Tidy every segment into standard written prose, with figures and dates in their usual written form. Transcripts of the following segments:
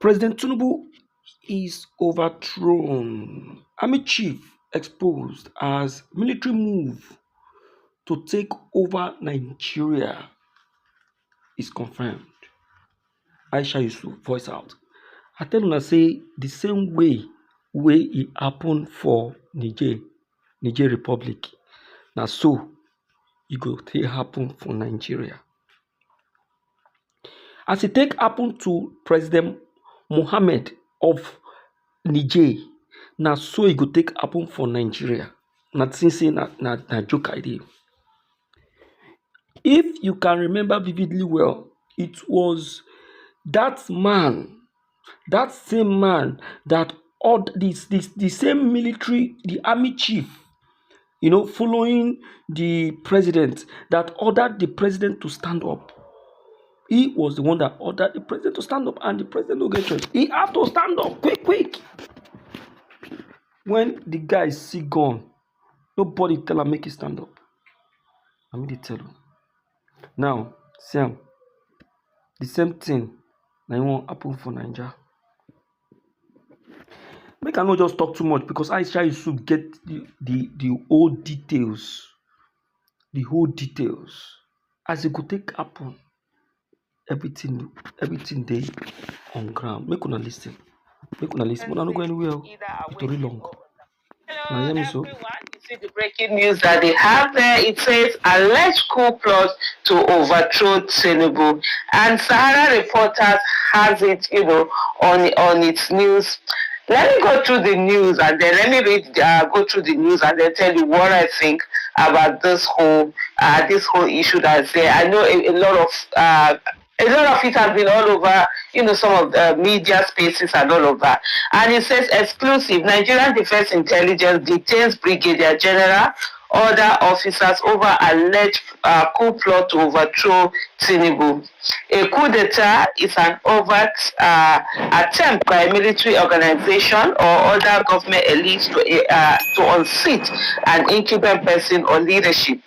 President Tinubu is overthrown. Army chief exposed as military move to take over Nigeria is confirmed. Aisha Yusuf voice out. I tell una say the same way it happen for Niger Republic, na so e go take happen for Nigeria. As it take happen to President Mohammed of Niger, na so e go take happen for Nigeria. Na think say na joke I dey. If you can remember vividly well, it was that same man that the same military, the army chief, following the president, that ordered the president to stand up. He was the one that ordered the president to stand up, and the president no get choice. He had to stand up quick. When the guy see gun, nobody tell him make he stand up. I mean, they tell him. Now, Sam, the same thing na e wan happen for Naija. Make I not just talk too much because Aisha Yusuf get the whole details. The whole details. As it could take happen, everything dey on ground. Make una listen. Una no go anywhere. It's very long. Hello, everyone. You see the breaking news that they have there. It says alleged coup plot to overthrow Tinubu, and Sahara Reporters has it, on its news. Let me go through the news and then let me go through the news and then tell you what I think about this whole issue that's there. I know a lot of it has been all over, some of the media spaces and all of that. And it says exclusive, Nigerian Defense Intelligence detains Brigadier General, other officers over alleged coup plot to overthrow Tinubu. A coup d'etat is an overt attempt by a military organization or other government elites to unseat an incumbent person or leadership.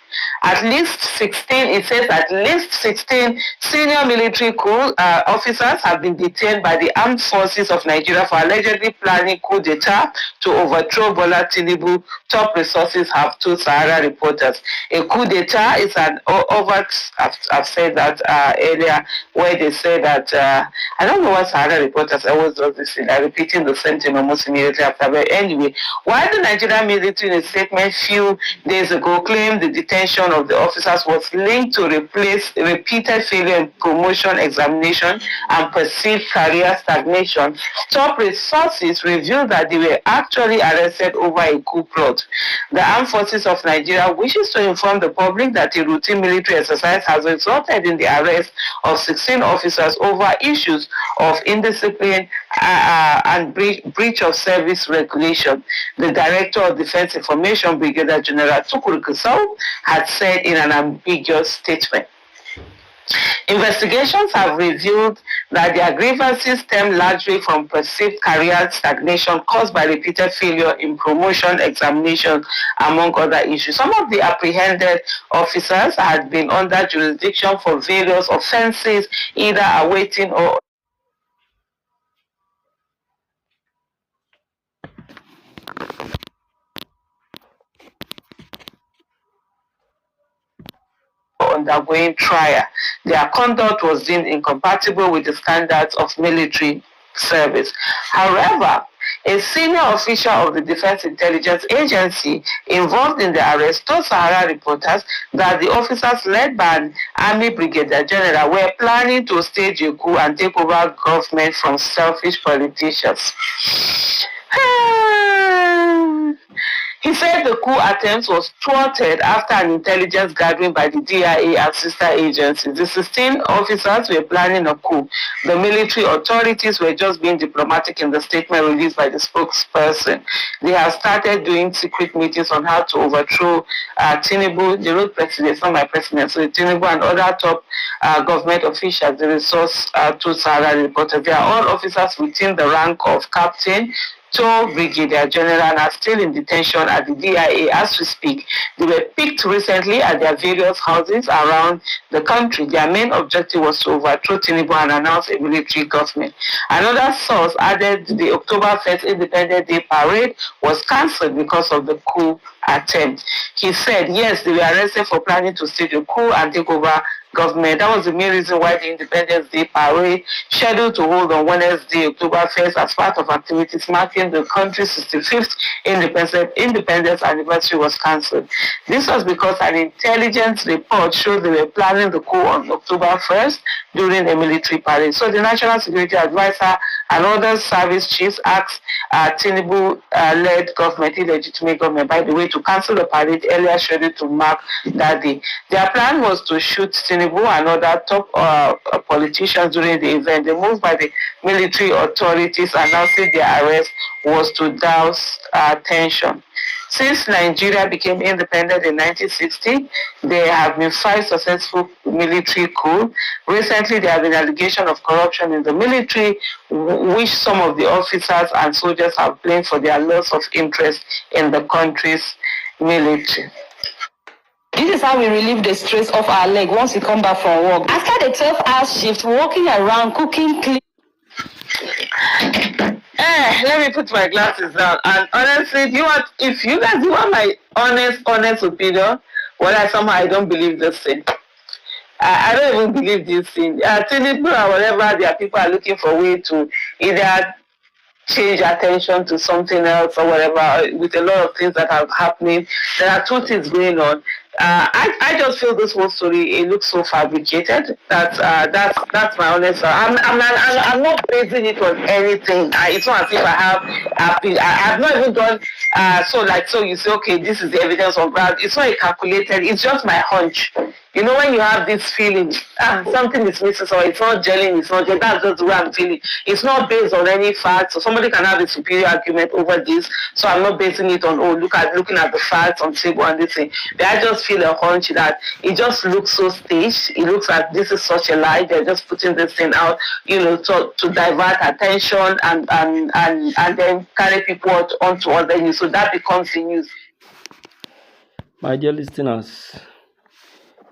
At least 16 senior military coup officers have been detained by the armed forces of Nigeria for allegedly planning coup d'etat to overthrow Bola Tinubu, top resources have told Sahara Reporters. A coup d'etat is an overt, I've said that earlier, where they say that, I don't know what Sahara Reporters always does this thing, they're repeating the same thing almost immediately after. But anyway, while the Nigerian military in a statement few days ago claimed the detention of the officers was linked to repeated failure in promotion examination and perceived career stagnation, top resources revealed that they were actually arrested over a coup plot. The Armed Forces of Nigeria wishes to inform the public that a routine military exercise has resulted in the arrest of 16 officers over issues of indiscipline and breach of service regulation. The Director of Defense Information, Brigadier General Tukur Gusau, had said in an ambiguous statement. Investigations have revealed that their grievances stem largely from perceived career stagnation caused by repeated failure in promotion examinations, among other issues. Some of the apprehended officers had been under jurisdiction for various offenses, either awaiting or undergoing trial. Their conduct was deemed incompatible with the standards of military service. However, a senior official of the Defense Intelligence Agency involved in the arrest told Sahara Reporters that the officers led by an Army Brigadier General were planning to stage a coup and take over government from selfish politicians. He said the coup attempt was thwarted after an intelligence gathering by the DIA and sister agencies. The 16 officers were planning a coup. The military authorities were just being diplomatic in the statement released by the spokesperson. They have started doing secret meetings on how to overthrow Tinubu, the road president, it's not my president, so Tinubu and other top government officials. The resource to Sahara Reporters. They are all officers within the rank of captain 2 Brigadier General and are still in detention at the DIA as we speak. They were picked recently at their various houses around the country. Their main objective was to overthrow Tinubu and announce a military government. Another source added the October 1st Independence Day parade was cancelled because of the coup attempt. He said, yes, they were arrested for planning to stage a coup and take over government. That was the main reason why the Independence Day parade, scheduled to hold on Wednesday, October 1st, as part of activities marking the country's 65th independence anniversary, was cancelled. This was because an intelligence report showed they were planning the coup on October 1st during a military parade. So the National Security Advisor and other service chiefs asked Tinubu-led government, illegitimate government, by the way, to cancel the parade earlier scheduled to mark that day. Their plan was to shoot Tinubu and other top politicians during the event. The move by the military authorities announcing their arrest was to douse tension. Since Nigeria became independent in 1960, there have been 5 successful military coups. Recently, there have been allegations of corruption in the military, which some of the officers and soldiers have blamed for their loss of interest in the country's military. This is how we relieve the stress off our leg once we come back from work. After the 12-hour shift, walking around, cooking, cleaning. Let me put my glasses down. And honestly, if you guys want my honest opinion, well, somehow I don't believe this thing. I don't even believe this thing. Tinubu or whatever, their people are looking for a way to either change attention to something else or whatever, with a lot of things that are happening. There are 2 things going on. I just feel this whole story, it looks so fabricated. That's my honest. I'm not basing it on anything. It's not as if I have not even done so you say, okay, this is the evidence of that. It's not calculated. It's just my hunch. You know, when you have this feeling, something is missing, so it's not gelling, it's not gelling, that's just the way I'm feeling. It's not based on any facts, so somebody can have a superior argument over this, so I'm not basing it on, looking at the facts on table and this thing. But I just feel a hunch that it just looks so staged. It looks like this is such a lie. They're just putting this thing out, to divert attention and then carry people onto other news. So that becomes the news. My dear listeners,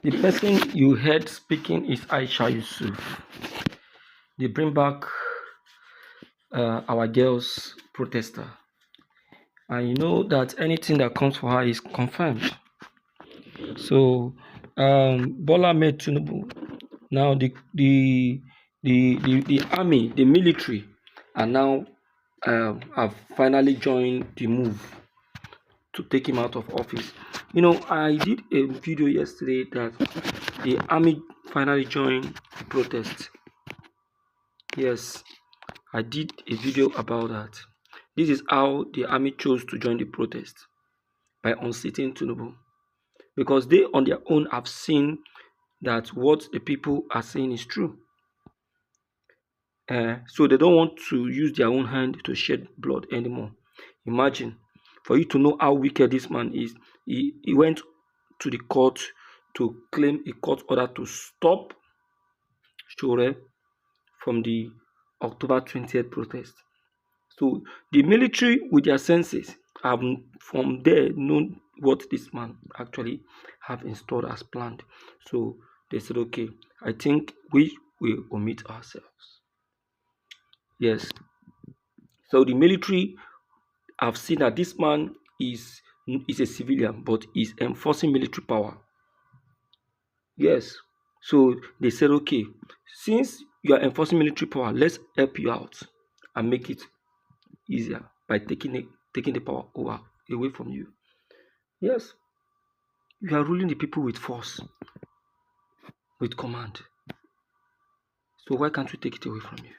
the person you heard speaking is Aisha Yusuf. They bring back our girls protester. And you know that anything that comes for her is confirmed. So Bola Ahmed Tinubu, now the army, the military are now have finally joined the move to take him out of office. I did a video yesterday that the army finally joined the protest. Yes, I did a video about that. This is how the army chose to join the protest, by unseating Tinubu, because they on their own have seen that what the people are saying is true. So they don't want to use their own hand to shed blood anymore. Imagine, for you to know how wicked this man is, he went to the court to claim a court order to stop Shore from the October 20th protest. So the military, with their senses, have from there known what this man actually have installed as planned. So they said, okay, I think we will omit ourselves. Yes. So the military have seen that this man is a civilian, but is enforcing military power. Yes. So they said, okay, since you are enforcing military power, let's help you out and make it easier by taking the power away from you. Yes. You are ruling the people with force, with command. So why can't we take it away from you?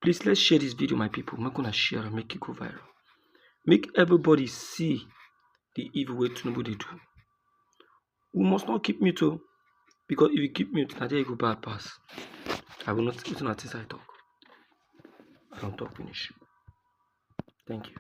Please, let's share this video, my people. I'm not going to share and make it go viral. Make everybody see the evil way Tinubu they do. We must not keep mute, because if you keep mute, now there you go bad pass. I will not listen to this I talk. I don't talk finish. Thank you.